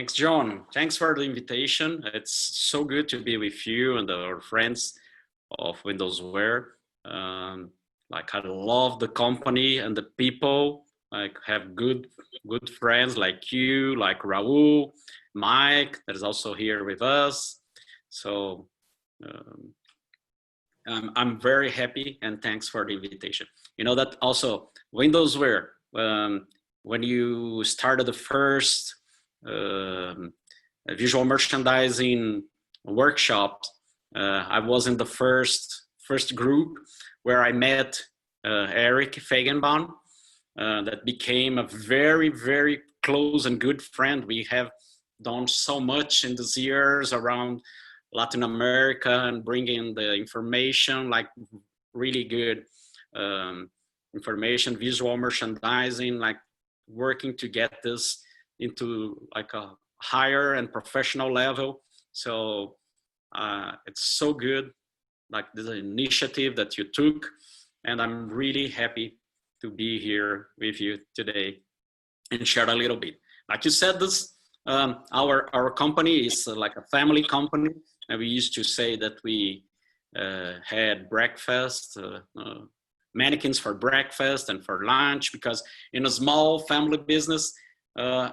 Thanks, John. Thanks for the invitation. It's so good to be with you and our friends of WindowsWear. Like I love the company and the people. Like have good friends like you, like Raul, Mike, that is also here with us. So um, I'm very happy and thanks for the invitation. You know that also WindowsWear. When you started the first um, visual merchandising workshop, I was in the first group where I met Eric Fagenbaum, that became a very close and good friend. We have done so much in these years around Latin America and bringing the information, like really good information, visual merchandising, like working to get this into like a higher and professional level. So it's so good, like this initiative that you took, and I'm really happy to be here with you today and share a little bit. Like you said, this our company is like a family company, and we used to say that we had breakfast, mannequins for breakfast and for lunch, because in a small family business,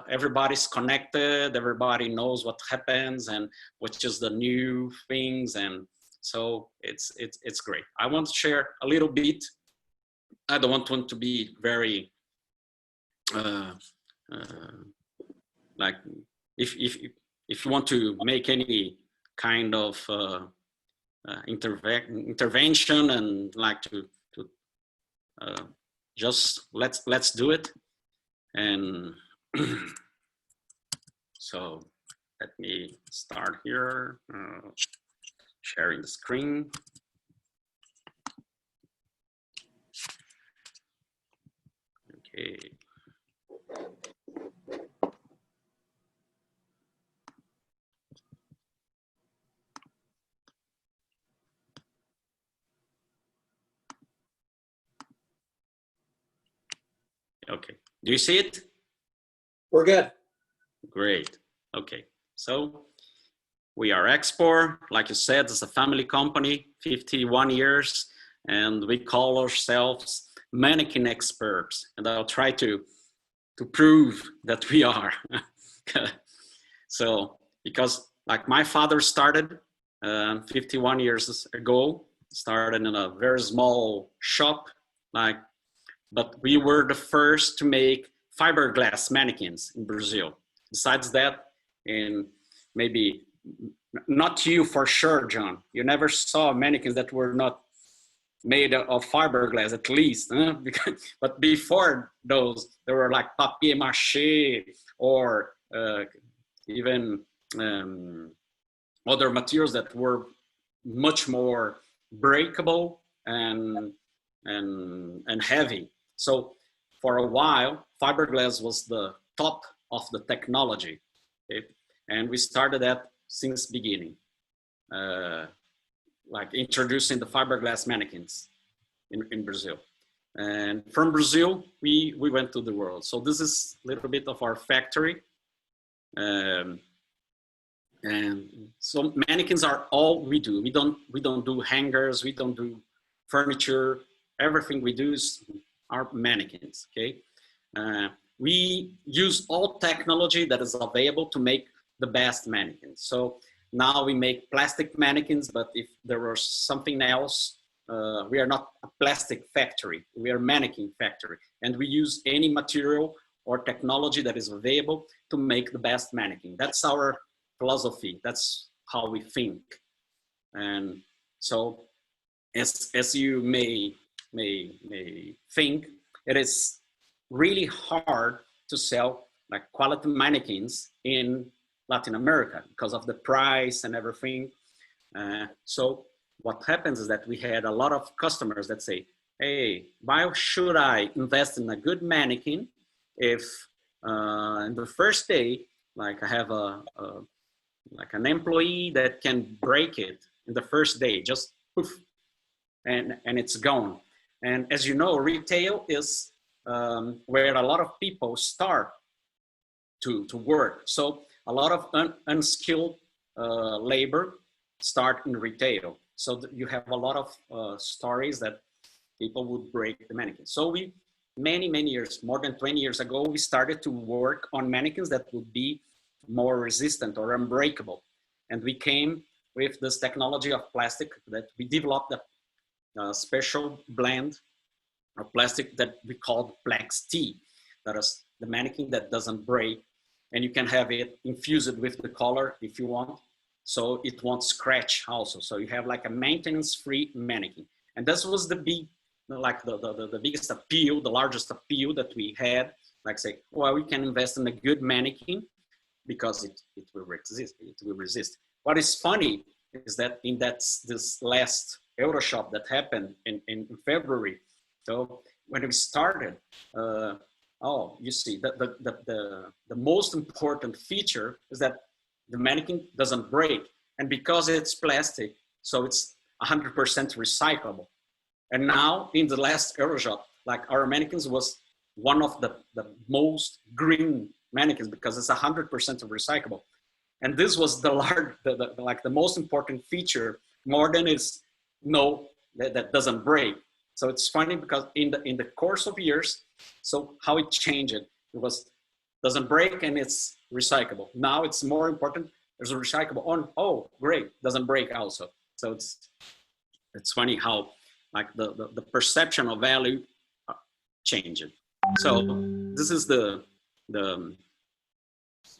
everybody's connected, everybody knows what happens and which is the new things, and so it's great. I want to share a little bit. I don't want to be very like if you want to make any kind of intervention and like to just let's do it. And so let me start here, sharing the screen. Okay. Okay, do you see it? We're good. Great. Okay, so we are Expor. Like you said, it's a family company, 51 years, and we call ourselves mannequin experts. And I'll try to prove that we are. So, because like my father started 51 years ago, started in a very small shop, like, but we were the first to make fiberglass mannequins in Brazil. Besides that, and maybe not you for sure, John, you never saw mannequins that were not made of fiberglass, at least, huh? But before those, there were like papier mâché or even other materials that were much more breakable and heavy. So for a while, fiberglass was the top of the technology, okay? And we started that since beginning, like introducing the fiberglass mannequins in Brazil. And from Brazil, we went to the world. So this is a little bit of our factory. And so mannequins are all we do. We don't do hangers. We don't do furniture. Everything we do is our mannequins. Okay. We use all technology that is available to make the best mannequins. So now we make plastic mannequins, but if there was something else, we are not a plastic factory. We are a mannequin factory, and we use any material or technology that is available to make the best mannequin. That's our philosophy. That's how we think. And so, as you may think, it is really hard to sell like quality mannequins in Latin America because of the price and everything. So what happens is that we had a lot of customers that say, hey, why should I invest in a good mannequin if in the first day, like I have like an employee that can break it in the first day, just poof, and it's gone. And as you know, retail is where a lot of people start to work. So a lot of unskilled labor start in retail. So you have a lot of stories that people would break the mannequin. So we, many years, more than 20 years ago, we started to work on mannequins that would be more resistant or unbreakable. And we came with this technology of plastic that we developed a special blend of plastic that we called Plex T. That is the mannequin that doesn't break, and you can have it infused with the color if you want. So it won't scratch also. So you have like a maintenance-free mannequin. And this was the big, like the biggest appeal, the largest appeal that we had. Like say, well, we can invest in a good mannequin because it will resist. It will resist. What is funny is that in this last Euroshop that happened in February. So when we started, you see, the most important feature is that the mannequin doesn't break. And because it's plastic, so it's 100% recyclable. And now in the last Euroshop, like our mannequins was one of the most green mannequins because it's 100% recyclable. And this was the most important feature, more than it's that doesn't break. So it's funny because in the course of years, so how it changed, it was doesn't break and it's recyclable. Now it's more important, there's a recyclable on, oh great, doesn't break also. So it's funny how like the perception of value changed. So this is a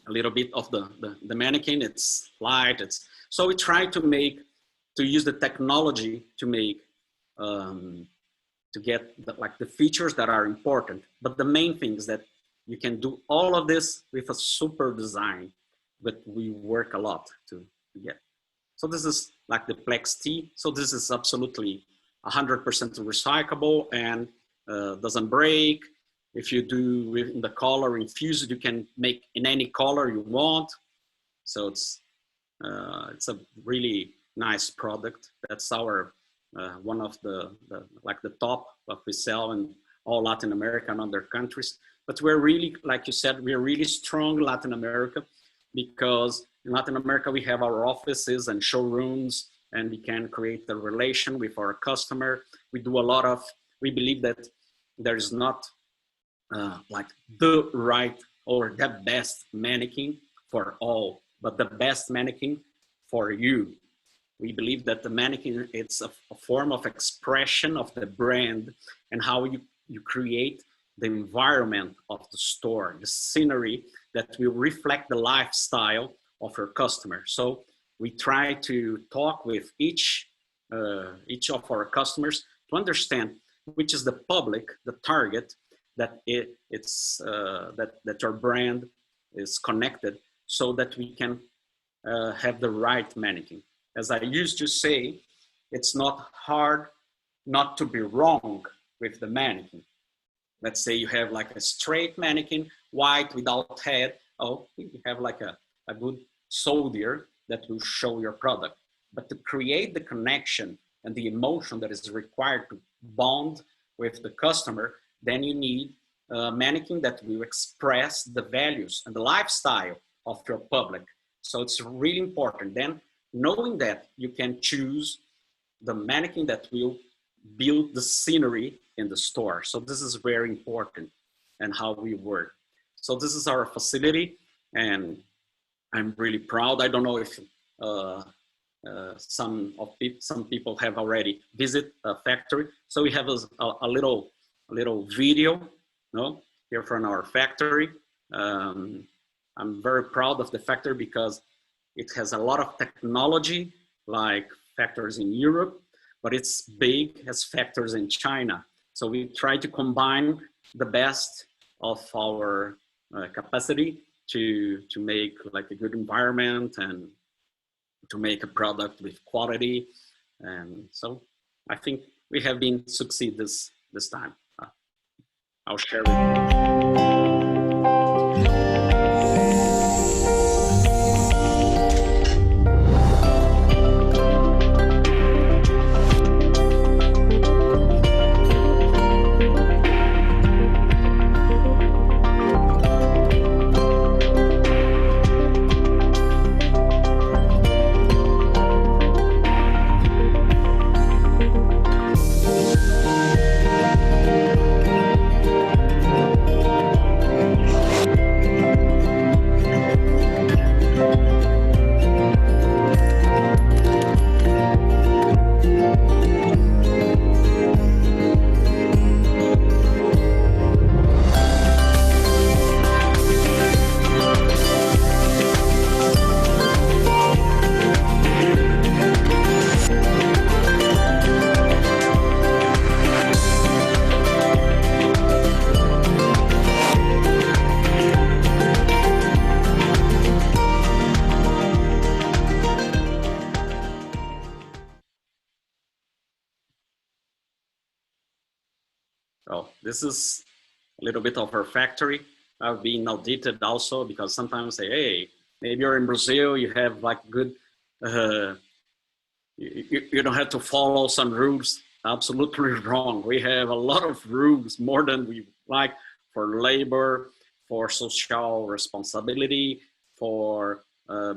little bit of the mannequin. It's light. So we try to use the technology to make to get the features that are important. But the main thing is that you can do all of this with a super design, but we work a lot to get. So this is like the Plex T. So this is absolutely 100% recyclable and doesn't break. If you do with the color infused, you can make in any color you want. So it's a really nice product. That's our one of the top what we sell in all Latin America and other countries. But we're really, like you said, we're really strong in Latin America because in Latin America we have our offices and showrooms, and we can create the relation with our customer. We do a lot of. We believe that there is not like the right or the best mannequin for all, but the best mannequin for you. We believe that the mannequin, it's a form of expression of the brand and how you create the environment of the store, the scenery that will reflect the lifestyle of your customer. So we try to talk with each of our customers to understand which is the public, the target, that that your brand is connected, so that we can have the right mannequin. As I used to say, it's not hard not to be wrong with the mannequin. Let's say you have like a straight mannequin, white without head. Oh, you have like a good soldier that will show your product. But to create the connection and the emotion that is required to bond with the customer, then you need a mannequin that will express the values and the lifestyle of your public. So it's really important. Then knowing that, you can choose the mannequin that will build the scenery in the store. So this is very important and how we work. So this is our facility, and I'm really proud. I don't know if some people have already visited a factory. So we have a little video, here from our factory. I'm very proud of the factory because it has a lot of technology like factories in Europe, but it's big as factories in China. So we try to combine the best of our capacity to make like a good environment and to make a product with quality. And so I think we have been succeed this time. I'll share with you. this is a little bit of our factory. I've been audited also because sometimes say, hey, maybe you're in Brazil, you have like good, you don't have to follow some rules. Absolutely wrong. We have a lot of rules, more than we like, for labor, for social responsibility, for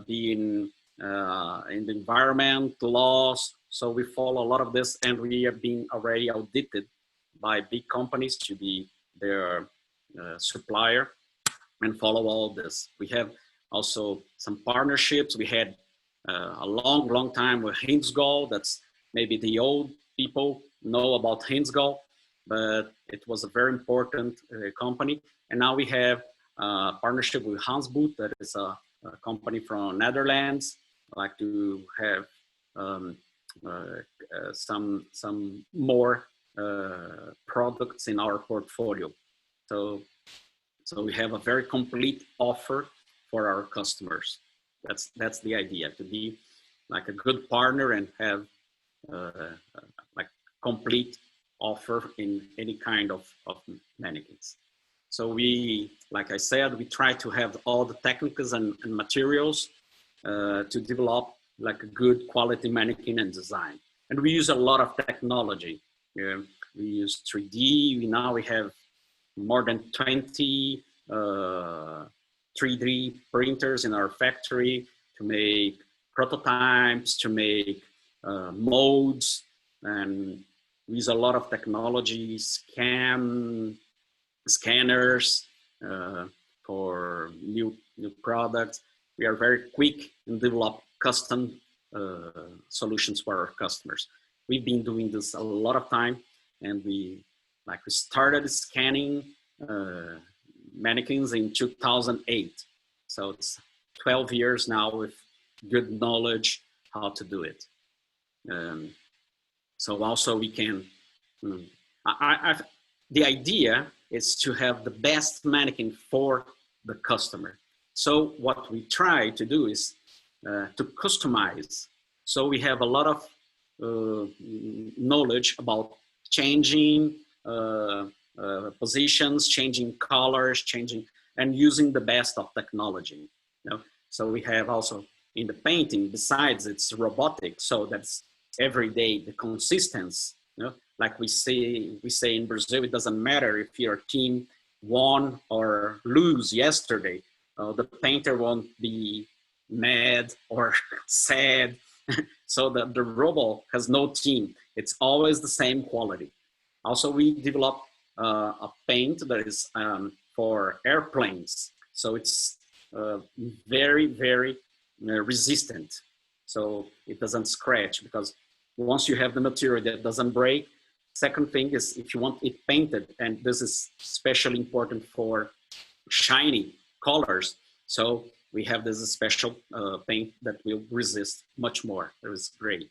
being in the environment laws. So we follow a lot of this, and we are being already audited by big companies to be their supplier and follow all this. We have also some partnerships. We had a long time with Hinsgol. That's maybe the old people know about Hinsgol, but it was a very important company. And now we have a partnership with Hansboot, that is a company from Netherlands. I like to have some more products in our portfolio. So we have a very complete offer for our customers. That's the idea, to be like a good partner and have like complete offer in any kind of mannequins. So we, like I said, we try to have all the techniques and materials to develop like a good quality mannequin and design. And we use a lot of technology. We use 3D. Now we have more than 20 3D printers in our factory to make prototypes, to make molds, and we use a lot of technology, scanners for new products. We are very quick and develop custom solutions for our customers. We've been doing this a lot of time, and we started scanning mannequins in 2008. So it's 12 years now with good knowledge how to do it. So also we can, the idea is to have the best mannequin for the customer. So what we try to do is to customize. So we have a lot of knowledge about changing positions, changing colors, and using the best of technology. So we have also in the painting, besides it's robotic, so that's every day the consistency. Like we say in Brazil, it doesn't matter if your team won or lose yesterday. The painter won't be mad or sad. So the robot has no team. It's always the same quality. Also, we developed a paint that is for airplanes. So it's very, very resistant. So it doesn't scratch, because once you have the material that doesn't break. Second thing is, if you want it painted, and this is especially important for shiny colors. So we have this special paint that will resist much more. It was great.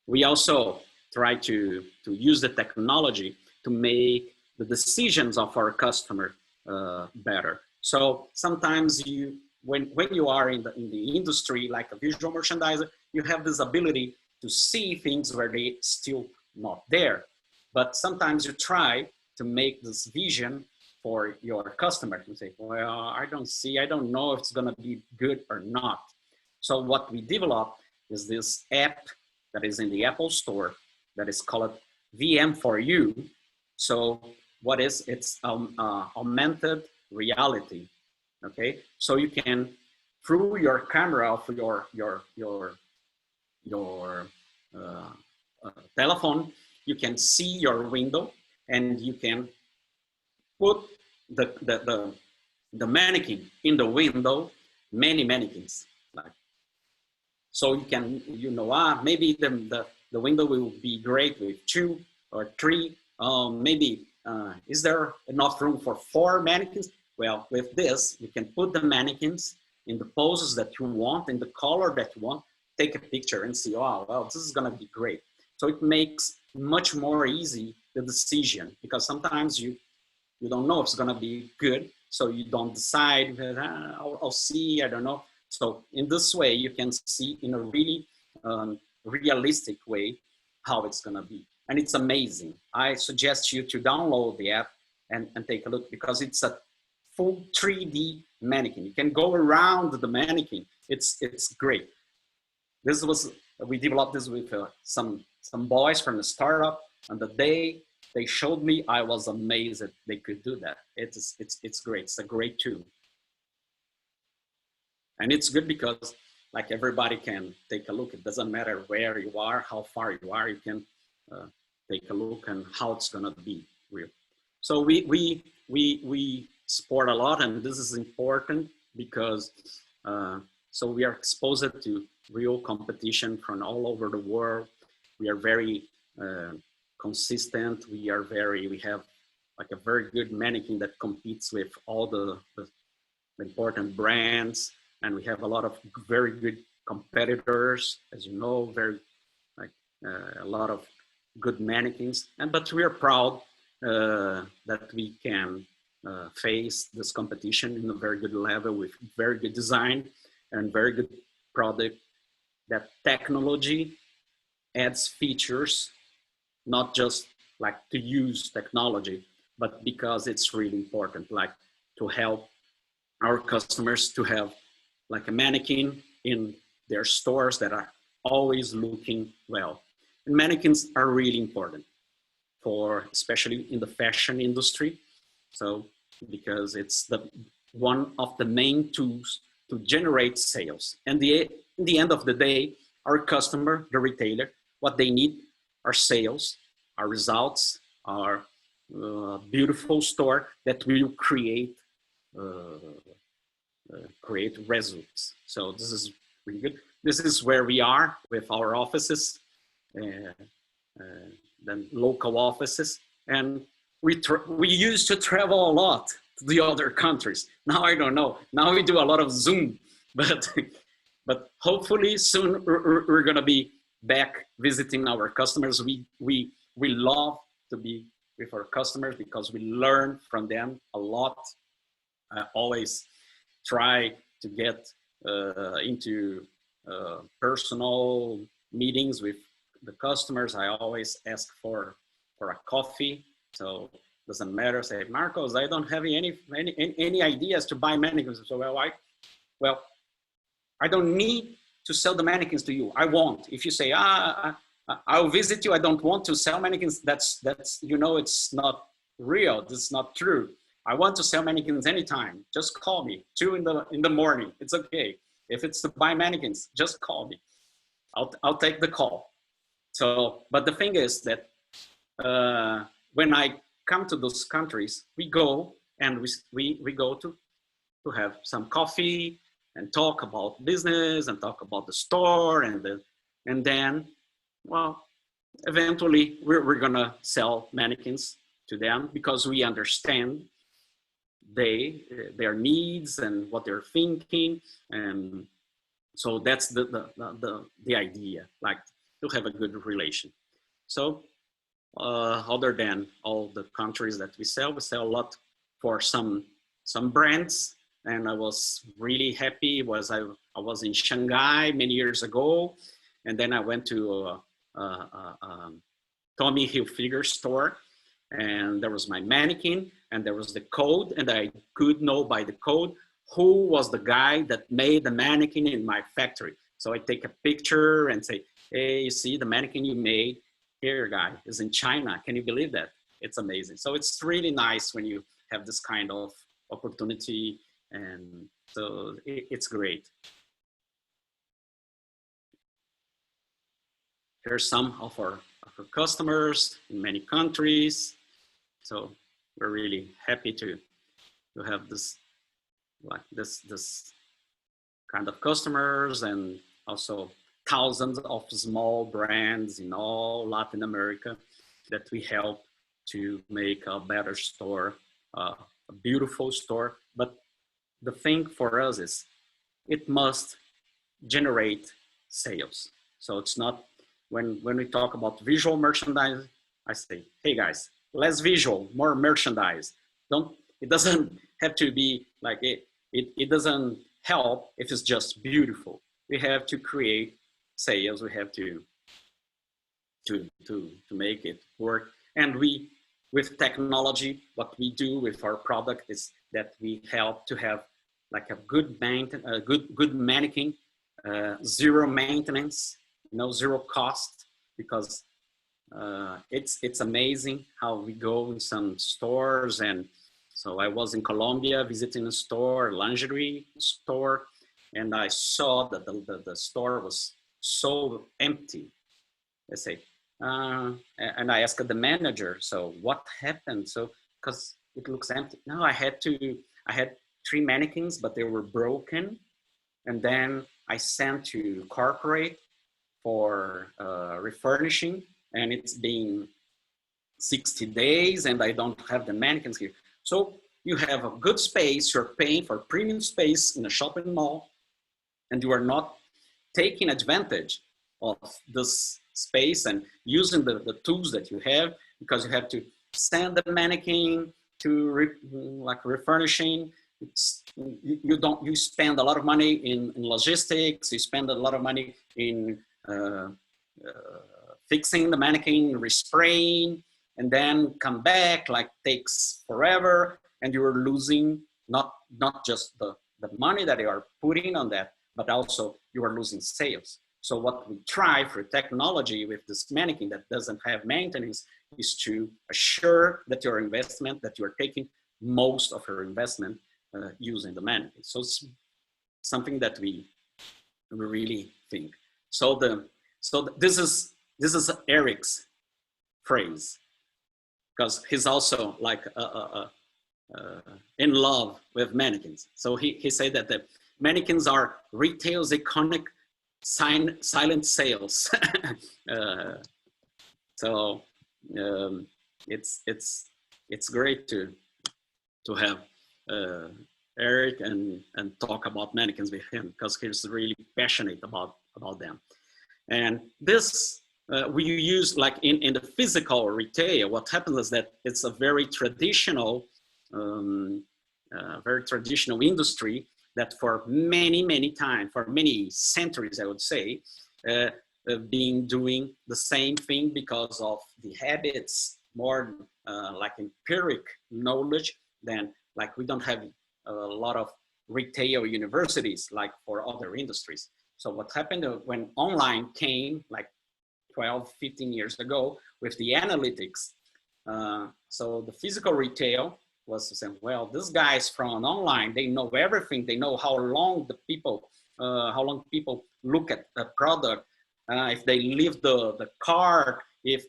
We also try to use the technology to make the decisions of our customer better. So sometimes when you are in the industry, like a visual merchandiser, you have this ability to see things where they still not there. But sometimes you try to make this vision for your customer and say, well, I don't know if it's gonna be good or not. So what we developed is this app that is in the Apple Store that is called VM4U. So what is, it's augmented reality, okay? So you can, through your camera of your telephone, you can see your window, and you can put the mannequin in the window, many mannequins. So you can, maybe the window will be great with 2 or 3. Maybe, is there enough room for 4 mannequins? Well, with this, you can put the mannequins in the poses that you want, in the color that you want, take a picture and see, oh, well, this is gonna be great. So it makes much more easy the decision, because sometimes you don't know if it's gonna be good, so you don't decide, I'll see, I don't know. So in this way, you can see in a really realistic way how it's gonna be. and it's amazing. I suggest you to download the app and take a look, because it's a full 3D mannequin. You can go around the mannequin. It's great. This was, we developed this with some boys from the startup, and the day they showed me, I was amazed that they could do that. It's great. It's a great tool. And it's good because like everybody can take a look. It doesn't matter where you are, how far you are, you can take a look and how it's gonna be real. So we sport a lot, and this is important because so we are exposed to real competition from all over the world. We are very consistent. We have like a very good mannequin that competes with all the important brands, and we have a lot of very good competitors, as you know, very like a lot of good mannequins. But we are proud that we can face this competition in a very good level with very good design and very good product. That technology adds features, not just like to use technology, but because it's really important, like to help our customers to have like a mannequin in their stores that are always looking well. And mannequins are really important for, especially in the fashion industry. So, because it's one of the main tools to generate sales. And in the end of the day, our customer, the retailer, what they need are sales, are results, are beautiful store that will create results. So this is really good. This is where we are with our offices, then local offices, and we used to travel a lot to the other countries. Now I don't know. Now we do a lot of Zoom, but hopefully soon we're gonna be back visiting our customers. We love to be with our customers because we learn from them a lot. I always try to get into personal meetings with the customers. I always ask for a coffee. So it doesn't matter. Say, Marcos, I don't have any ideas to buy mannequins. So well, I don't need to sell the mannequins to you. I won't. If you say, I'll visit you, I don't want to sell mannequins. That's you know, it's not real. This is not true. I want to sell mannequins anytime. Just call me 2 in the morning. It's okay. If it's to buy mannequins, just call me. I'll take the call. So, but the thing is that when I come to those countries, we go and we go to have some coffee and talk about business and talk about the store, and then, well, eventually we're gonna sell mannequins to them because we understand their needs and what they're thinking, and so that's the idea, like to have a good relation. So other than all the countries that we sell a lot for some brands, and I was really happy. I was in Shanghai many years ago, and then I went to Tommy Hilfiger store, and there was my mannequin, and there was the code, and I could know by the code who was the guy that made the mannequin in my factory. So I take a picture and say, hey, you see the mannequin you made here, guy, is in China. Can you believe that? It's amazing. So it's really nice when you have this kind of opportunity, and so it's great. Here's some of our customers in many countries. So we're really happy to have this kind of customers, and also thousands of small brands in all Latin America that we help to make a better store, a beautiful store. But the thing for us is it must generate sales. So it's not, when we talk about visual merchandise, I say, hey guys, less visual, more merchandise. It doesn't have to be like it doesn't help if it's just beautiful. We have to create sales. We have to to make it work. And we, with technology, what we do with our product is that we help to have like a good good mannequin, zero maintenance, zero cost, because it's amazing how we go in some stores. And so I was in Colombia visiting a store, a lingerie store, and I saw that the store was so empty. I say, and I asked the manager, so what happened? So, because it looks empty. No, I had 3 mannequins, but they were broken. And then I sent to corporate for refurnishing, and it's been 60 days and I don't have the mannequins here. So you have a good space, you're paying for premium space in a shopping mall, and you are not taking advantage of this space and using the tools that you have, because you have to send the mannequin to refurnishing. You spend a lot of money in logistics, you spend a lot of money in fixing the mannequin, respraying, and then come back, like takes forever, and you're losing not just the money that you are putting on that, but also you are losing sales. So what we try for technology with this mannequin that doesn't have maintenance is to assure that your investment, that you're taking most of your investment using the mannequin. So it's something that we really think. So this is Eric's phrase, because he's also like in love with mannequins. So he said that the mannequins are retail's iconic silent sales. So it's great to have Eric and talk about mannequins with him, because he's really passionate about them. And this we use like in the physical retail. What happens is that it's a very traditional industry that for many times, for many centuries, I would say, been doing the same thing because of the habits, more like empiric knowledge than like we don't have a lot of retail universities like for other industries. So what happened when online came like 12, 15 years ago with the analytics, so the physical retail was saying, well, these guys from online, they know everything. They know how long people look at the product, if they leave the cart, if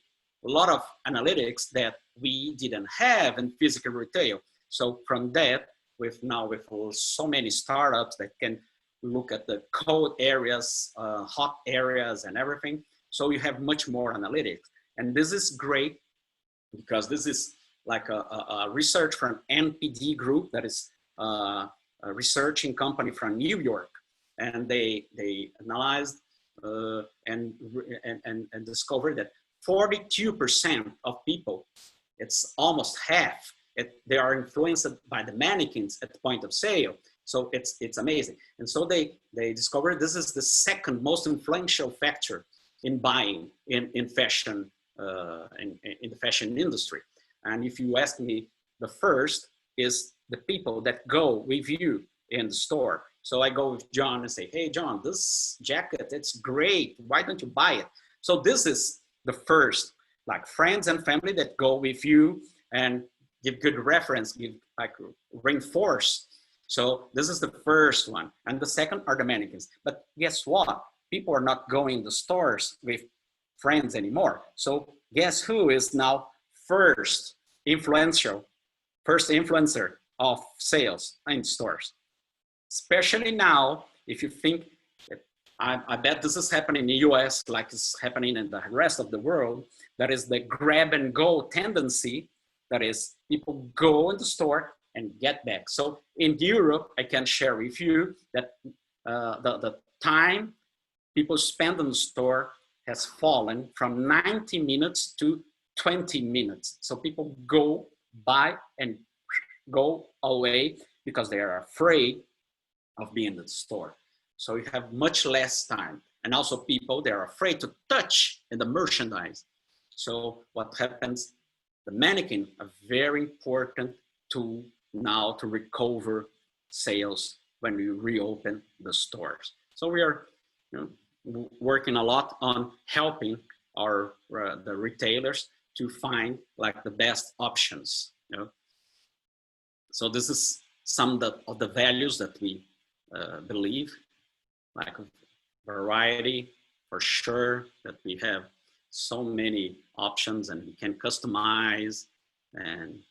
a lot of analytics that we didn't have in physical retail. So from that, with so many startups that can look at the cold areas, hot areas and everything. So you have much more analytics. And this is great because this is like a research from NPD group, that is a researching company from New York. And they analyzed and discovered that 42% of people, it's almost half, they are influenced by the mannequins at the point of sale. So it's amazing. And so they discovered this is the second most influential factor in buying in fashion, in the fashion industry. And if you ask me, the first is the people that go with you in the store. So I go with John and say, hey, John, this jacket, it's great. Why don't you buy it? So this is the first, like friends and family that go with you and give good reference, give like reinforce. So this is the first one. And the second are the mannequins. But guess what? People are not going to stores with friends anymore. So guess who is now first influencer of sales in stores? Especially now, if you think, I bet this is happening in the US like it's happening in the rest of the world, that is the grab and go tendency. That is, people go in the store and get back. So in Europe, I can share with you that the time people spend in the store has fallen from 90 minutes to 20 minutes. So people go, buy, and go away because they are afraid of being in the store. So you have much less time. And also people, they're afraid to touch in the merchandise. So what happens, the mannequin, a very important tool now to recover sales when we reopen the stores. So we are working a lot on helping our the retailers to find like the best options. So this is some of the values that we believe, like variety, for sure, that we have so many options and we can customize and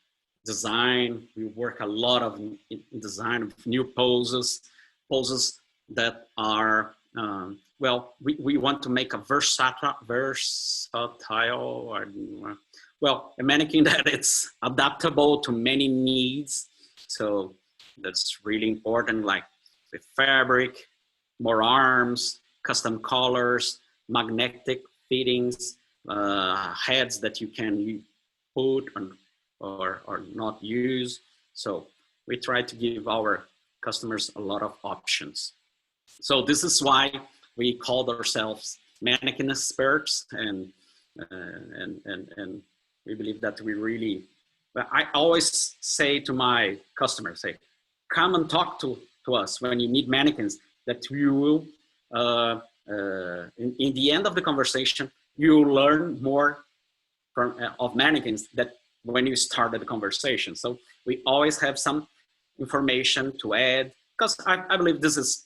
design. We work a lot of design of new poses that are, well, we want to make a versatile, well, a mannequin that it's adaptable to many needs. So that's really important, like with fabric, more arms, custom colors, magnetic fittings, heads that you can put or not use. So we try to give our customers a lot of options. So this is why we called ourselves mannequin experts, and we believe that we really, I always say to my customers, say, come and talk to us when you need mannequins, that you will, in the end of the conversation, you will learn more of mannequins that when you started the conversation. So we always have some information to add, because I believe this is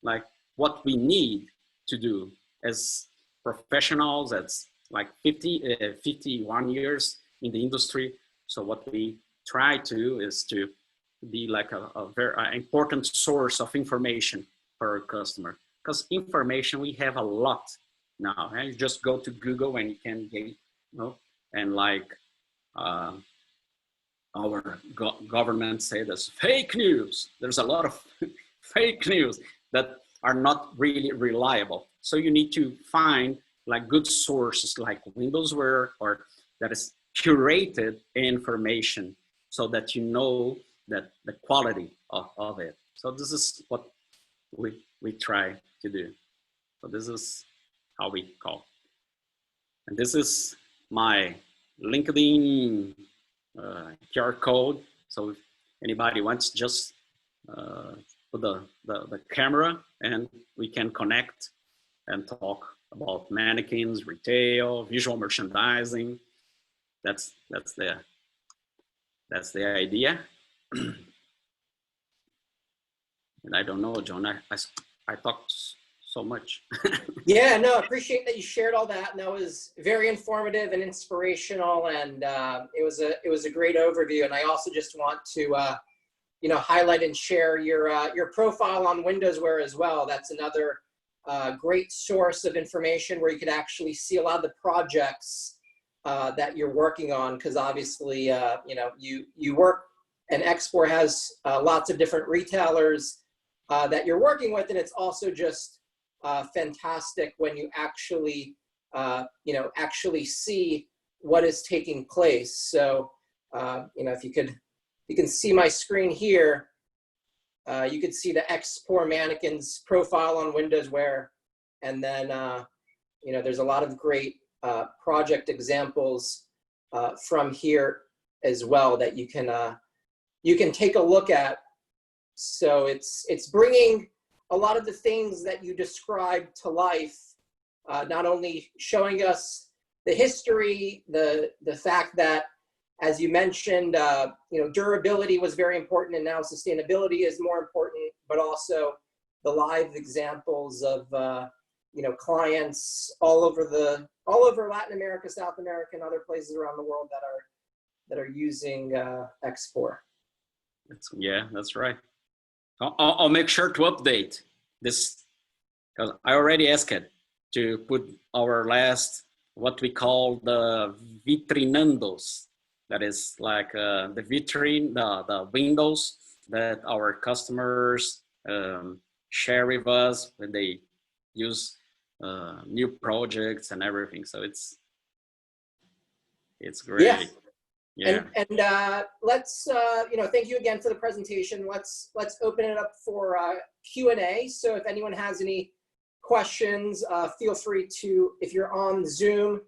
like what we need to do as professionals. That's like 51 years in the industry. So what we try to do is to be like a very important source of information for our customer, because information we have a lot now. And you just go to Google and you can get, and like our government say there's fake news. There's a lot of fake news that are not really reliable. So you need to find like good sources like WindowsWear, or that is curated information, so that you know that the quality of it. So this is what we try to do. So this is how we call. And this is my LinkedIn QR code. So if anybody wants, just put the camera and we can connect and talk about mannequins, retail, visual merchandising. That's the idea. And I don't know, John, I talked so much. Yeah, no, I appreciate that you shared all that. And that was very informative and inspirational. And it was a great overview. And I also just want to, highlight and share your profile on WindowsWear as well. That's another great source of information where you could actually see a lot of the projects that you're working on. Because obviously, you work, and Expor has lots of different retailers that you're working with, and it's also just fantastic when you actually, actually see what is taking place. So, if you can see my screen here, you can see the Expor Mannequins profile on WindowsWear, and then there's a lot of great project examples from here as well that you can take a look at. So it's bringing a lot of the things that you described to life, not only showing us the history, the fact that, as you mentioned, durability was very important, and now sustainability is more important, but also the live examples of clients all over Latin America, South America, and other places around the world that are using Expor. Yeah, that's right. I'll make sure to update this, because I already asked it to put our last, what we call the vitrinandos. That is like the vitrine, the windows that our customers share with us when they use new projects and everything. So it's great. Yeah. Yeah. And let's, thank you again for the presentation. Let's open it up for Q&A. So if anyone has any questions, feel free to, if you're on Zoom,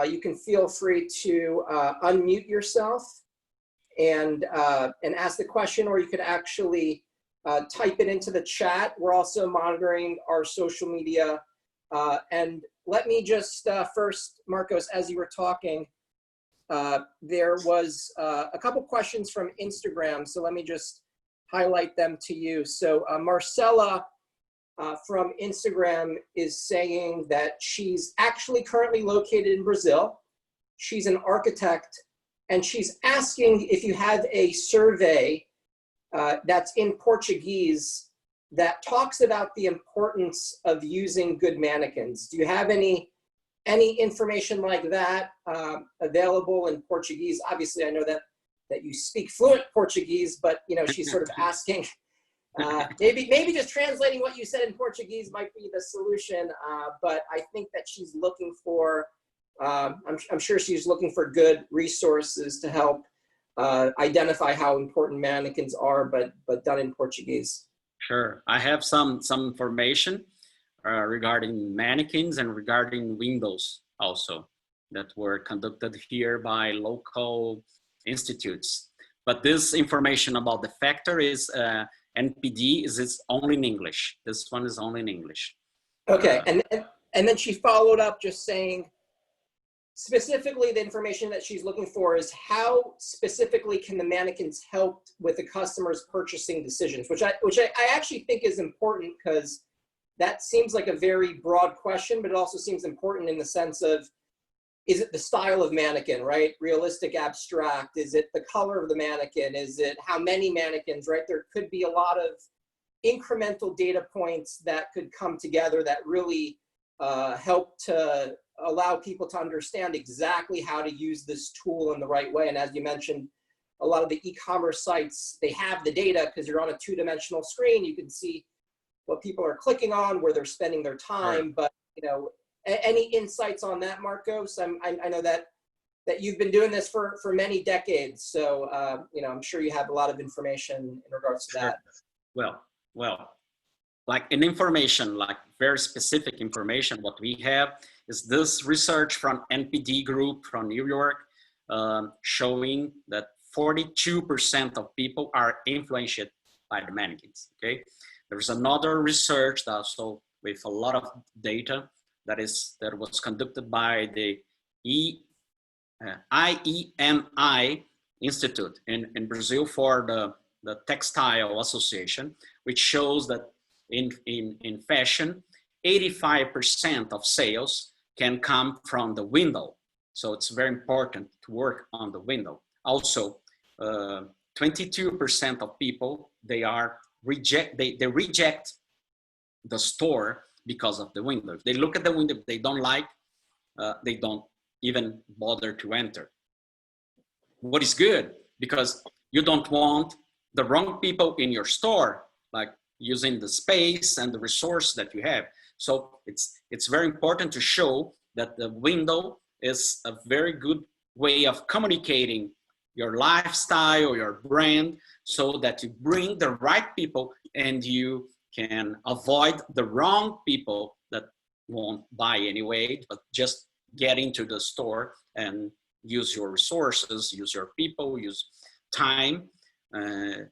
you can feel free to unmute yourself and ask the question, or you could actually type it into the chat. We're also monitoring our social media. And let me just first, Marcos, as you were talking, there was a couple questions from Instagram, so let me just highlight them to you. So Marcella from Instagram is saying that she's actually currently located in Brazil. She's an architect, and she's asking if you have a survey that's in Portuguese that talks about the importance of using good mannequins. Do you have any information like that available in Portuguese? Obviously, I know that you speak fluent Portuguese, but you know, she's sort of asking, maybe just translating what you said in Portuguese might be the solution. But I think that she's looking for, I'm sure she's looking for good resources to help identify how important mannequins are, but done in Portuguese. Sure, I have some information regarding mannequins and regarding windows also that were conducted here by local institutes. But this information about the factor is NPD is only in English. This one is only in English. Okay, and then she followed up just saying, specifically the information that she's looking for is how specifically can the mannequins help with the customer's purchasing decisions, which I actually think is important, because that seems like a very broad question, but it also seems important in the sense of, is it the style of mannequin, right? Realistic, abstract? Is it the color of the mannequin? Is it how many mannequins, right? There could be a lot of incremental data points that could come together that really help to allow people to understand exactly how to use this tool in the right way. And as you mentioned, a lot of the e-commerce sites, they have the data because you're on a two-dimensional screen. You can see what people are clicking on, where they're spending their time. Right. But you know, any insights on that, Marcos? I know that you've been doing this for many decades, so you know, I'm sure you have a lot of information in regards to that. Well, like in information, like very specific information, what we have is this research from NPD group from New York, showing that 42% of people are influenced by the mannequins, okay? There's another research also with a lot of data that was conducted by the IEMI Institute in Brazil for the Textile Association, which shows that in fashion, 85% of sales can come from the window. So it's very important to work on the window. Also, 22% of people, they reject the store because of the window. If they look at the window, if they don't like, they don't even bother to enter. What is good, because you don't want the wrong people in your store, like using the space and the resource that you have. So it's very important to show that the window is a very good way of communicating your lifestyle, your brand, so that you bring the right people and you can avoid the wrong people that won't buy anyway, but just get into the store and use your resources, use your people, use time, and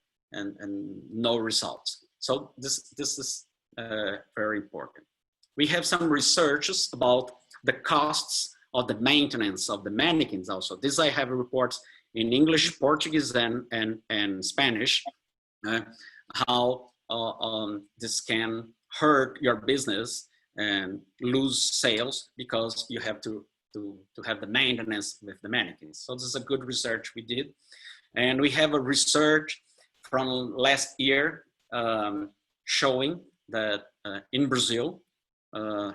no results. So this is very important. We have some researches about the costs of the maintenance of the mannequins also. This I have reports in English, Portuguese, and Spanish, how this can hurt your business and lose sales because you have to have the maintenance with the mannequins. So this is a good research we did. And we have a research from last year showing that in Brazil,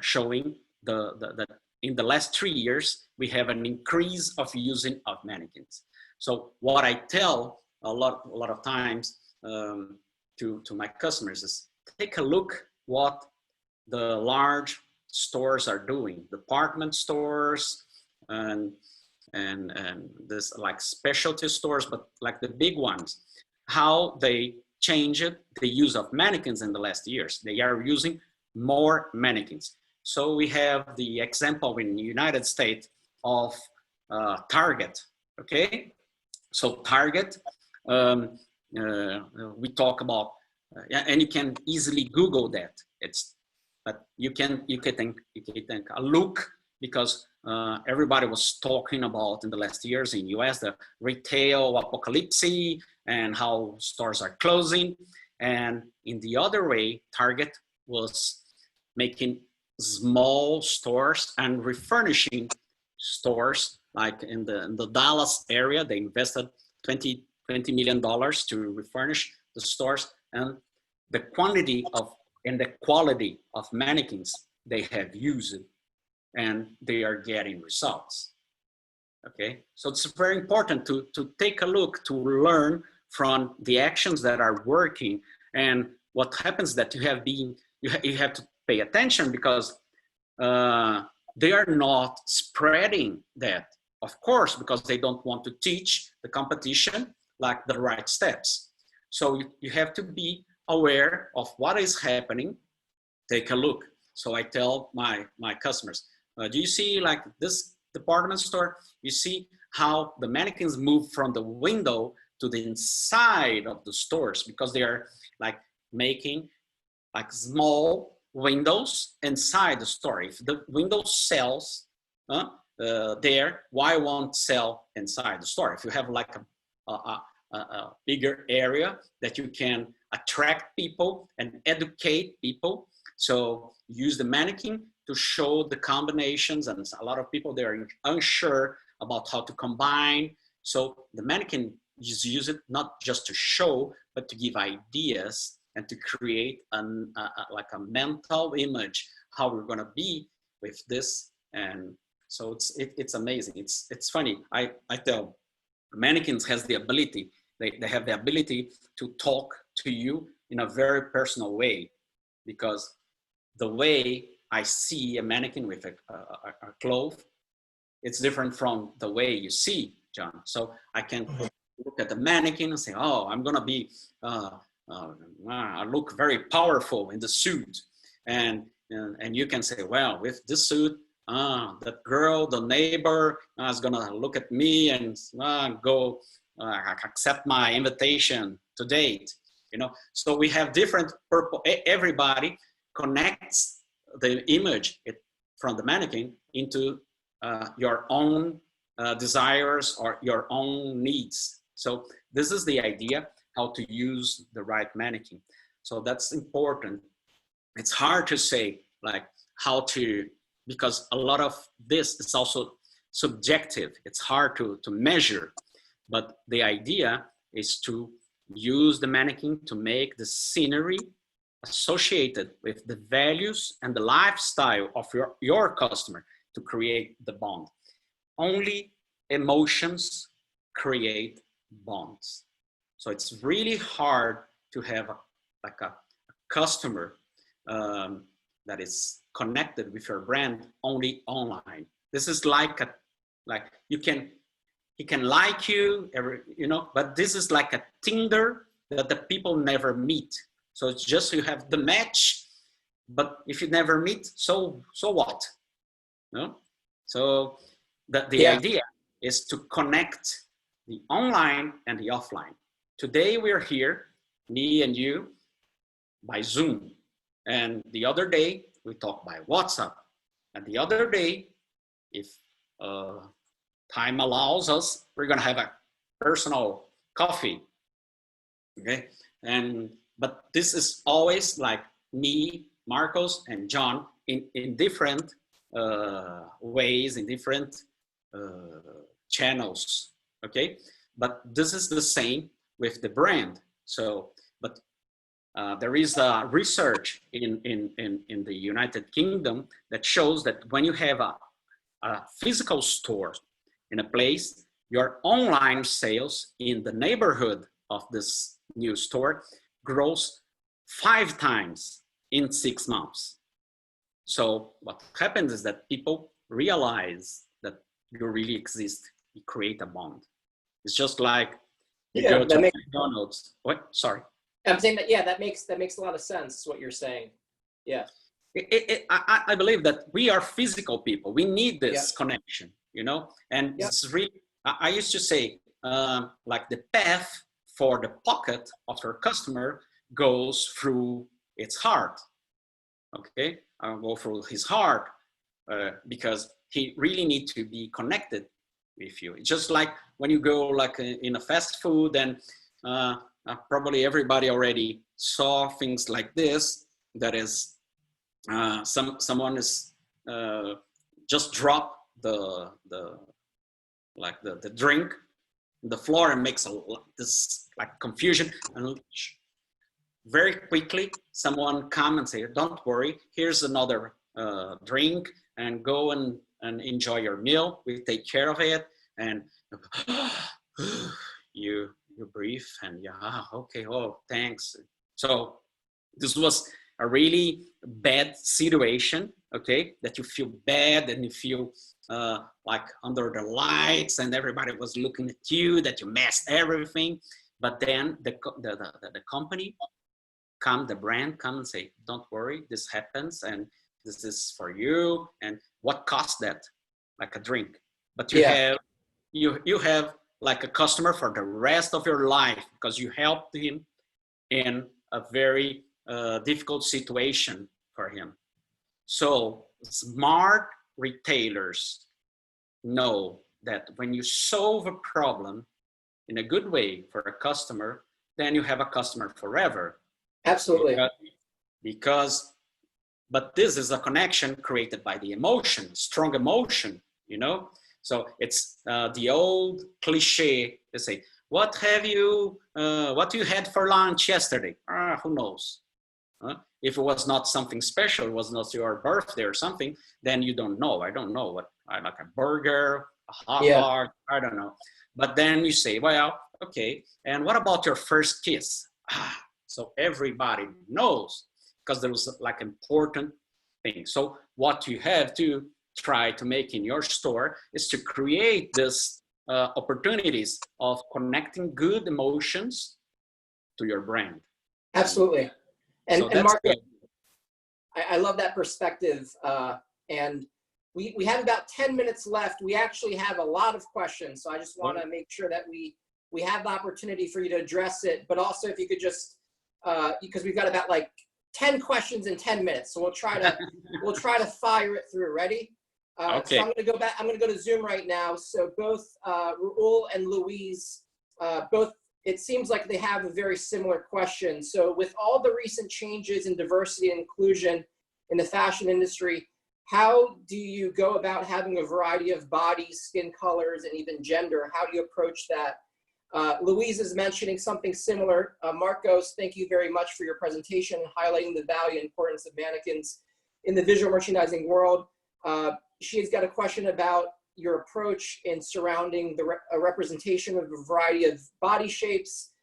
showing that in the last 3 years, we have an increase of using of mannequins. So what I tell a lot of times to my customers is, take a look what the large stores are doing, department stores and this like specialty stores, but like the big ones, how they changed the use of mannequins in the last years. They are using more mannequins. So we have the example in the United States of Target, okay? So Target, we talk about, and you can easily Google that. But you can think a look, because everybody was talking about in the last years in US, the retail apocalypse and how stores are closing. And in the other way, Target was making small stores and refurnishing stores. Like in the Dallas area, they invested $20 million to refurnish the stores, and the quantity of and the quality of mannequins they have used, and they are getting results. Okay, so it's very important to take a look, to learn from the actions that are working. And what happens that you have to pay attention, because they are not spreading that, of course, because they don't want to teach the competition like the right steps. So you have to be aware of what is happening. Take a look. So I tell my customers, do you see like this department store? You see how the mannequins move from the window to the inside of the stores, because they are like making like small windows inside the store. If the window sells there, why won't sell inside the store? If you have like a bigger area that you can attract people and educate people, so use the mannequin to show the combinations, and a lot of people, they're unsure about how to combine. So the mannequin is used not just to show, but to give ideas and to create like a mental image, how we're gonna be with this. And so it's amazing. It's funny. I tell mannequins has the ability, they have the ability to talk to you in a very personal way, because the way I see a mannequin with a cloth, it's different from the way you see, John. So I can look at the mannequin and say, oh, I'm gonna be, I look very powerful in the suit. And you can say, well, with this suit, that girl, the neighbor, is gonna look at me and go accept my invitation to date. You know, so we have different purpose. Everybody connects the image from the mannequin into your own desires or your own needs. So this is the idea, how to use the right mannequin. So that's important. It's hard to say like how to, because a lot of this is also subjective. It's hard to measure, but the idea is to use the mannequin to make the scenery associated with the values and the lifestyle of your customer to create the bond. Only emotions create bonds. So it's really hard to have a customer that is connected with your brand only online. This is like he can like you, but this is like a Tinder that the people never meet. So it's just you have the match, but if you never meet, so what? No? So the idea is to connect the online and the offline. Today we're here, me and you, by Zoom. And the other day we talk by WhatsApp. And the other day, if time allows us, we're gonna have a personal coffee, okay? But this is always like me, Marcos, and John in different ways, in different channels, okay? But this is the same with the brand. So, but there is a research in the United Kingdom that shows that when you have a physical store in a place, your online sales in the neighborhood of this new store grows 5 times in 6 months. So what happens is that people realize that you really exist. You create a bond. It's just like you go to McDonald's. What? Sorry. I'm saying that, yeah, that makes a lot of sense, what you're saying. Yeah. I believe that we are physical people. We need this connection, you know, and it's really, I used to say, like the path for the pocket of your customer goes through its heart. Okay, I'll go through his heart because he really needs to be connected with you. It's just like when you go like in a fast food, and probably everybody already saw things like this. That is, someone is just drop the drink on the floor and makes this like confusion, and very quickly someone come and say, don't worry, here's another drink, and go and enjoy your meal. We take care of it. And you breathe, and yeah, okay, oh, thanks. So this was a really bad situation, okay, that you feel bad and you feel like under the lights and everybody was looking at you, that you messed everything. But then the company the brand come and say, don't worry, this happens and this is for you. And what cost that? Like a drink. But you have you have like a customer for the rest of your life because you helped him in a very difficult situation for him. So smart retailers know that when you solve a problem in a good way for a customer, then you have a customer forever. Absolutely. But this is a connection created by the emotion, strong emotion, you know? So it's the old cliche, they say, what you had for lunch yesterday? Who knows? If it was not something special, it was not your birthday or something, then you don't know. I don't know what, I like a burger, a hot dog, I don't know. But then you say, well, okay, and what about your first kiss? So everybody knows, because there was like important thing. So what you have to try to make in your store is to create this opportunities of connecting good emotions to your brand. Absolutely. And, so and Marco, I love that perspective. And we have about 10 minutes left. We actually have a lot of questions. So I just want to make sure that we have the opportunity for you to address it, but also if you could just, because we've got about like 10 questions in 10 minutes. So we'll try to fire it through. Ready? Okay. So I'm going to go back. I'm going to go to Zoom right now. So both Raul and Louise, both, it seems like they have a very similar question. So with all the recent changes in diversity and inclusion in the fashion industry, how do you go about having a variety of bodies, skin colors, and even gender? How do you approach that? Louise is mentioning something similar. Marcos, thank you very much for your presentation, highlighting the value and importance of mannequins in the visual merchandising world. She's got a question about your approach in surrounding the representation of a variety of body shapes,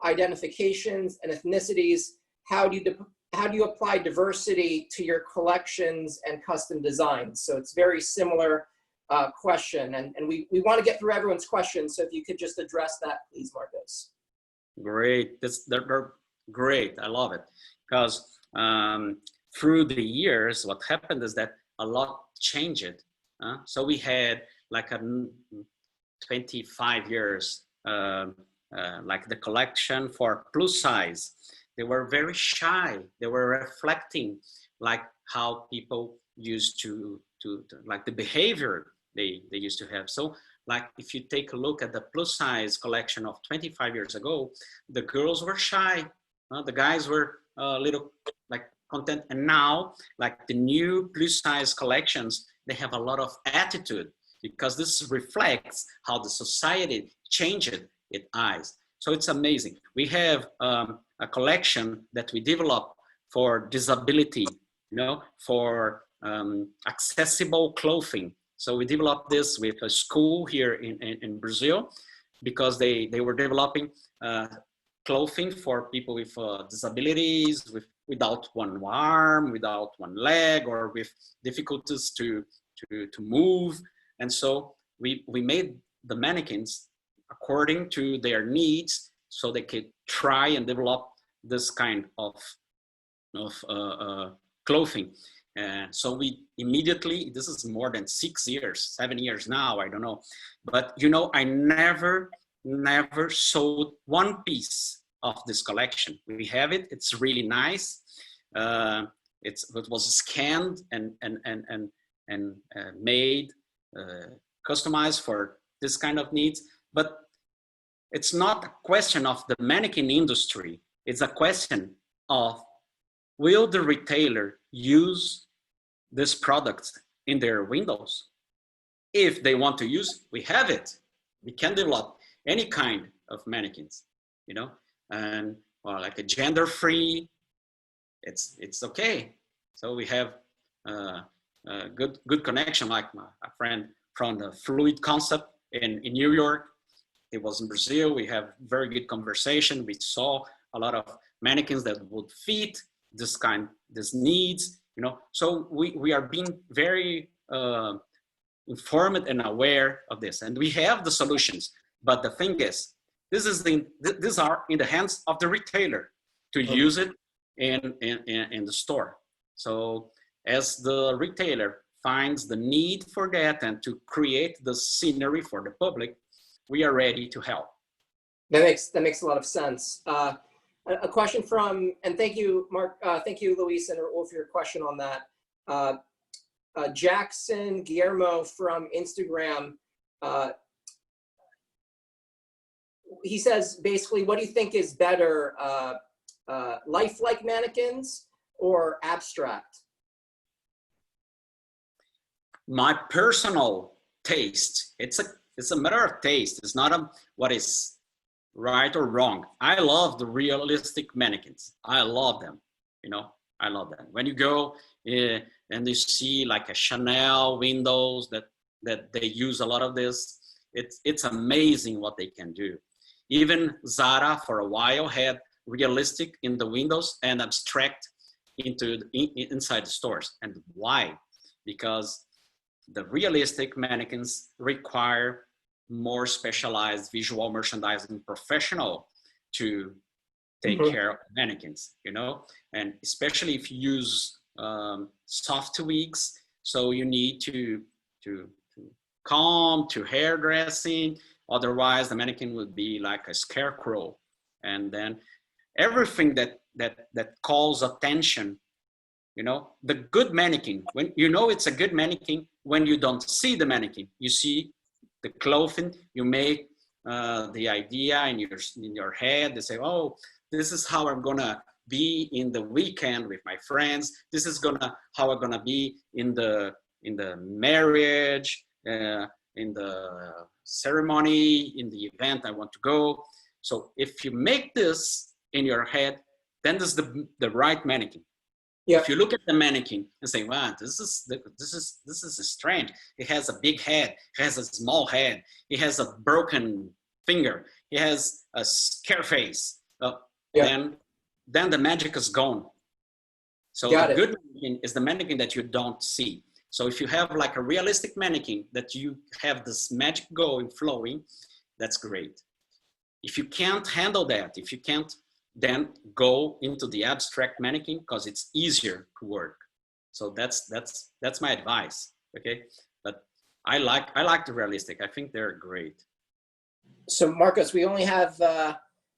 identifications, and ethnicities. How do you apply diversity to your collections and custom designs? So it's very similar question, and we want to get through everyone's questions. So if you could just address that, please, Marcos. Great, they're great. I love it, because through the years, what happened is that a lot changed. So we had like a 25 years, like the collection for plus size. They were very shy. They were reflecting like how people used to like the behavior they used to have. So like if you take a look at the plus size collection of 25 years ago, the girls were shy. The guys were a little like content. And now like the new plus size collections, they have a lot of attitude, because this reflects how the society changed its eyes. So it's amazing. We have a collection that we developed for disability, you know, for accessible clothing. So we developed this with a school here in Brazil, because they were developing clothing for people with disabilities, without one arm, without one leg, or with difficulties to move. And so we made the mannequins according to their needs, so they could try and develop this kind of clothing. So we immediately, this is more than 6 years, 7 years now, I don't know. But you know, I never sold one piece of this collection. We have it, it's really nice. It was scanned and made, customized for this kind of needs. But it's not a question of the mannequin industry. It's a question of, will the retailer use this product in their windows? If they want to use, we have it. We can develop any kind of mannequins, you know, and like a gender-free, it's okay. So we have a good connection, like a friend from the Fluid Concept in New York. It was in Brazil. We have very good conversation. We saw a lot of mannequins that would fit this needs, you know. So we are being very informed and aware of this, and we have the solutions. But the thing is, these are in the hands of the retailer to use it in the store. So as the retailer finds the need for that and to create the scenery for the public, we are ready to help. That makes a lot of sense. A question from, and thank you, Mark, thank you, Luis and Raul, for your question on that. Jackson Guillermo from Instagram, he says, basically, what do you think is better, lifelike mannequins or abstract? My personal taste, it's a matter of taste. It's not what is right or wrong. I love the realistic mannequins. I love them, you know, I love them. When you go and you see like a Chanel windows that they use a lot of this, it's amazing what they can do. Even Zara for a while had realistic in the windows and abstract inside the stores. And why? Because the realistic mannequins require more specialized visual merchandising professional to take care of mannequins, you know, and especially if you use soft wigs, so you need to comb, to hairdressing, otherwise the mannequin would be like a scarecrow. And then everything that calls attention, you know, the good mannequin, when you know it's a good mannequin, when you don't see the mannequin, you see the clothing, you make the idea in your head. They say, oh, this is how I'm gonna be in the weekend with my friends. This is how I'm gonna be in the marriage, in the ceremony, in the event I want to go. So if you make this in your head, then this is the right mannequin. Yeah. If you look at the mannequin and say, wow, this is strange. It has a big head, it has a small head, it has a broken finger, it has a scare face. Then the magic is gone. So the good mannequin is the mannequin that you don't see. So if you have like a realistic mannequin that you have this magic going, flowing, that's great. If you can't handle that, if you can't, then go into the abstract mannequin because it's easier to work. So that's my advice. Okay, but I like the realistic. I think they're great. So Marcos, we only have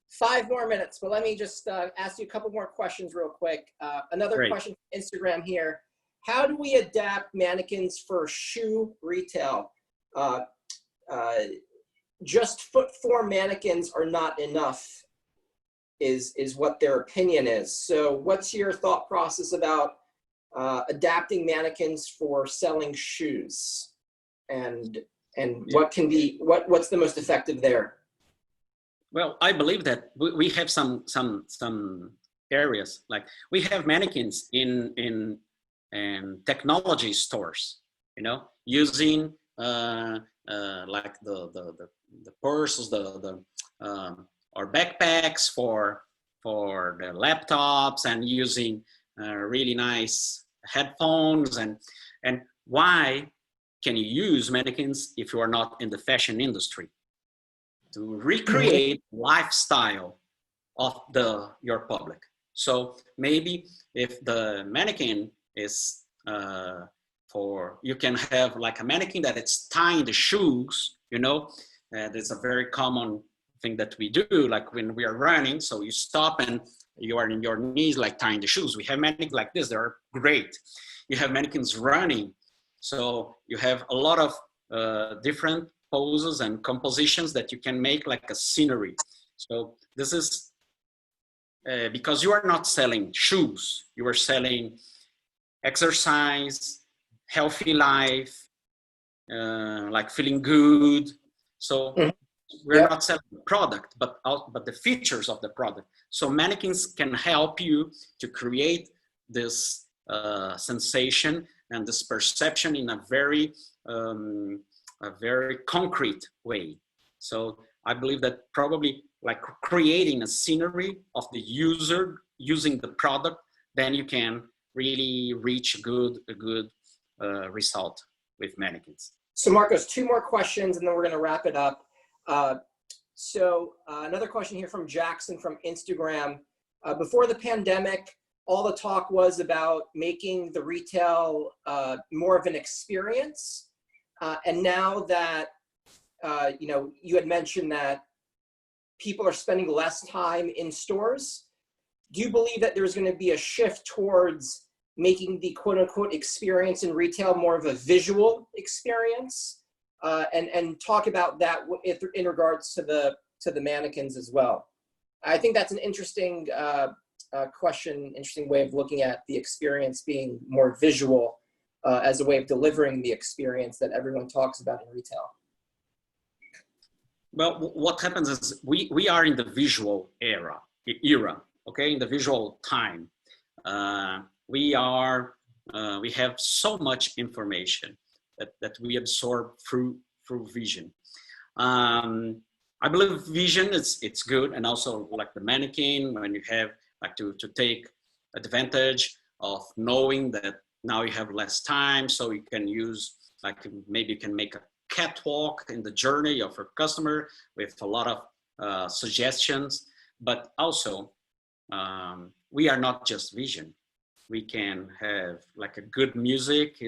5 more minutes, but let me just ask you a couple more questions real quick. Another question from Instagram here. How do we adapt mannequins for shoe retail? Just foot form mannequins are not enough, is what their opinion is. So what's your thought process about adapting mannequins for selling shoes? And what can be, what's the most effective there? Well, I believe that we have some areas, like we have mannequins in technology stores, you know, using like the purses, or backpacks for the laptops, and using really nice headphones. And why can you use mannequins if you are not in the fashion industry? To recreate lifestyle of your public. So maybe if the mannequin is for, you can have like a mannequin that it's tying the shoes, you know, it's a very common thing that we do, like when we are running. So you stop and you are in your knees, like tying the shoes. We have mannequins like this, they're great. You have mannequins running. So you have a lot of different poses and compositions that you can make like a scenery. So this is because you are not selling shoes, you are selling exercise, healthy life, like feeling good. So we're Yep. not selling the product, but the features of the product. So mannequins can help you to create this sensation and this perception in a very concrete way. So I believe that probably like creating a scenery of the user using the product, then you can really reach a good result with mannequins. So Marcos, two more questions and then we're going to wrap it up. Another question here from Jackson from Instagram. Before the pandemic, all the talk was about making the retail more of an experience. And now that, you had mentioned that people are spending less time in stores, do you believe that there's going to be a shift towards making the quote unquote experience in retail more of a visual experience? And talk about that in regards to the mannequins as well. I think that's an interesting question, interesting way of looking at the experience being more visual as a way of delivering the experience that everyone talks about in retail. Well, what happens is we are in the visual era, okay, in the visual time. We have so much information that we absorb through vision. I believe vision it's good, and also like the mannequin, when you have like to take advantage of knowing that now you have less time, so you can use like maybe you can make a catwalk in the journey of your customer with a lot of suggestions. But also we are not just vision. We can have like a good music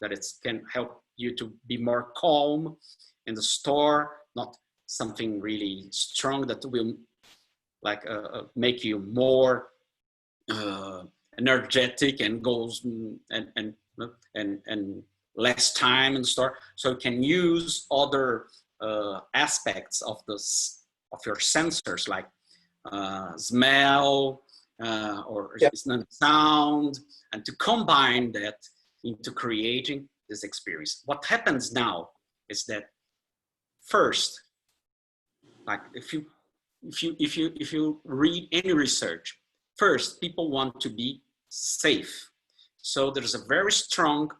that can help you to be more calm in the store, not something really strong that will like make you more energetic and goes and less time in the store. So you can use other aspects of your sensors, like smell or sound, and to combine that into creating this experience. What happens now is that first, like if you read any research, first people want to be safe. So there's a very strong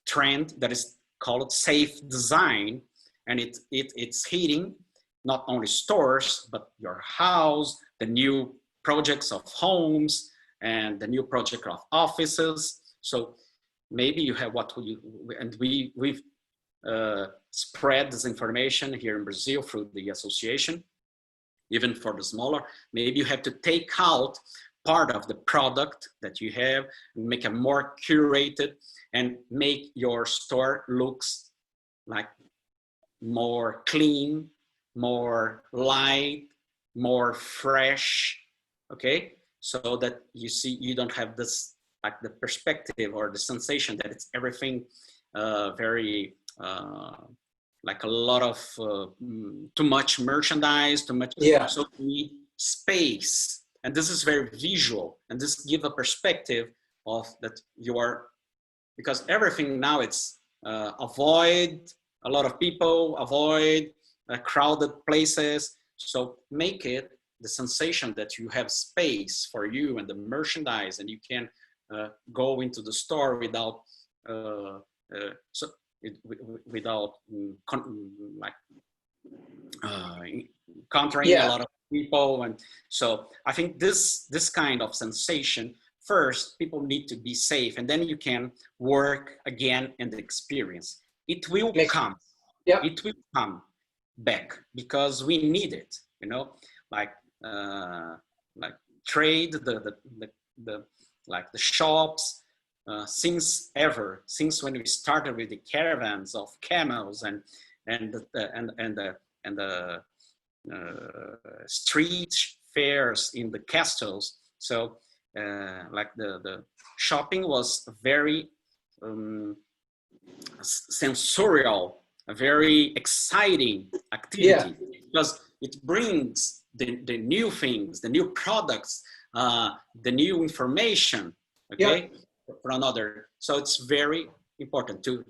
trend that is called safe design, and it's hitting not only stores but your house, the new projects of homes, and the new project of offices. So maybe you have we've spread this information here in Brazil through the association, even for the smaller. Maybe you have to take out part of the product that you have and make it more curated and make your store looks like more clean, more light, more fresh, okay? So that you don't have this, like the perspective or the sensation that it's everything very, like a lot of too much merchandise, too much. Yeah. So we need space. And this is very visual, and this gives a perspective of that you are, because everything now it's avoid a lot of people, avoid crowded places. So make it the sensation that you have space for you and the merchandise, and you can go into the store without encountering a lot of people. And so I think this kind of sensation, first people need to be safe, and then you can work again in the experience. It will come. Yep. It will come back because we need it, like trade, the like the shops, since when we started with the caravans of camels and the street fairs in the castles. So like the shopping was very sensorial, a very exciting activity, because it brings the new things, the new products, the new information, okay, for another. So it's very important to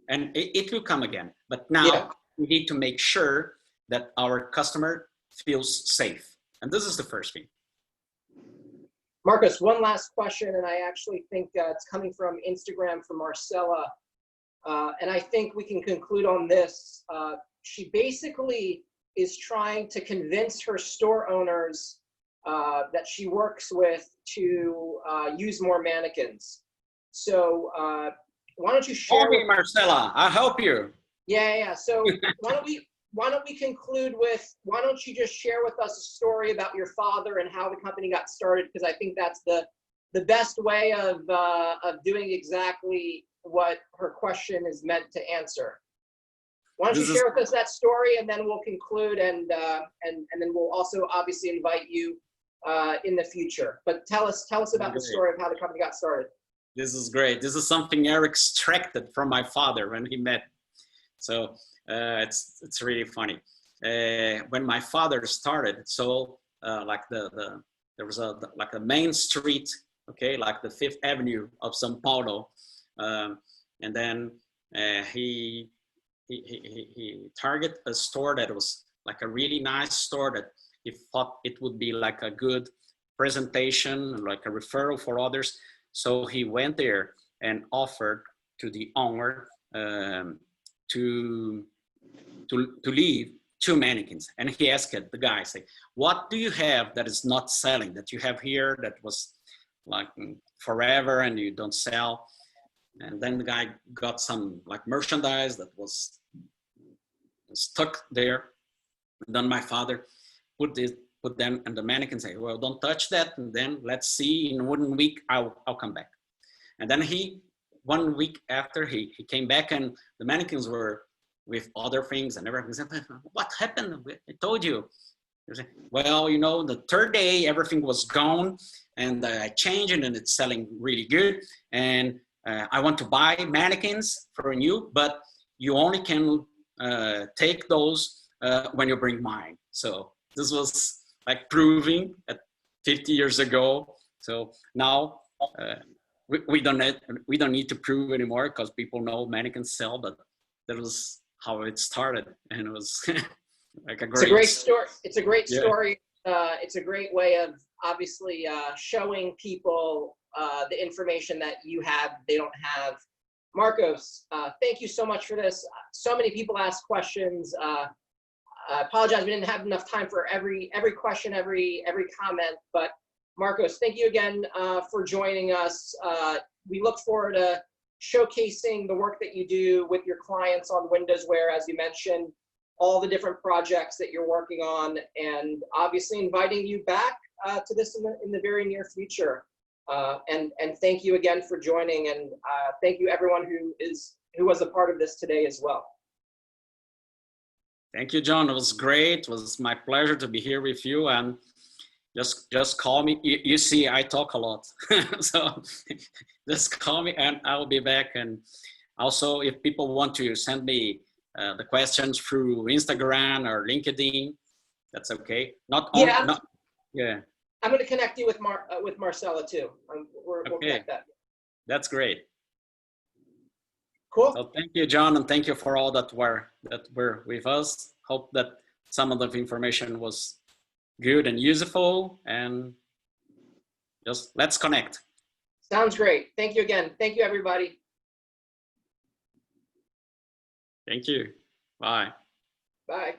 and it will come again. But now we need to make sure that our customer feels safe. And this is the first thing. Marcos, one last question, and I actually think it's coming from Instagram from Marcella. And I think we can conclude on this. She basically is trying to convince her store owners that she works with to use more mannequins. So why don't you share? Call me, Marcella. I'll help you. Yeah. So why don't we conclude with, why don't you just share with us a story about your father and how the company got started? Because I think that's the best way of doing exactly what her question is meant to answer. Why don't you share with us that story, and then we'll conclude, and then we'll also obviously invite you in the future. But tell us about the story of how the company got started. This is great. This is something Eric extracted from my father when he met. So it's really funny. When my father started, so like there was a main street, okay, like the 5th Avenue of São Paulo, and then he targeted a store that was like a really nice store that he thought it would be like a good presentation, like a referral for others. So he went there and offered to the owner to leave 2 mannequins. And he asked the guy, say, what do you have that is not selling, that you have here that was like forever and you don't sell? And then the guy got some like merchandise that was stuck there. And then my father put them in the mannequin, say, well, don't touch that. And then let's see, in 1 week, I'll come back. And then 1 week after he came back, and the mannequins were with other things and everything. What happened? I told you. Well, you know, the 3rd day, everything was gone, and I changed it, and it's selling really good. And I want to buy mannequins from you, but you only can take those when you bring mine. So this was like proving at 50 years ago. So now we don't need to prove anymore, because people know mannequins sell, but that was how it started, and it was like it's a great story. It's a great story. It's a great way of obviously showing people the information that you have, they don't have. Marcos, thank you so much for this. So many people ask questions. I apologize, we didn't have enough time for every question, every comment, but Marcos, thank you again for joining us. We look forward to showcasing the work that you do with your clients on WindowsWear, as you mentioned, all the different projects that you're working on, and obviously inviting you back to this in the very near future. And thank you again for joining, and thank you everyone who was a part of this today as well. Thank you, John. It was great. It was my pleasure to be here with you, and just call me. You see, I talk a lot, so just call me and I'll be back. And also, if people want to send me the questions through Instagram or LinkedIn, that's okay. I'm going to connect you with Marcella too. We'll connect that. That's great. Cool. So thank you, John, and thank you for all that were with us. Hope that some of the information was good and useful, and just let's connect. Sounds great. Thank you again. Thank you, everybody. Thank you. Bye. Bye.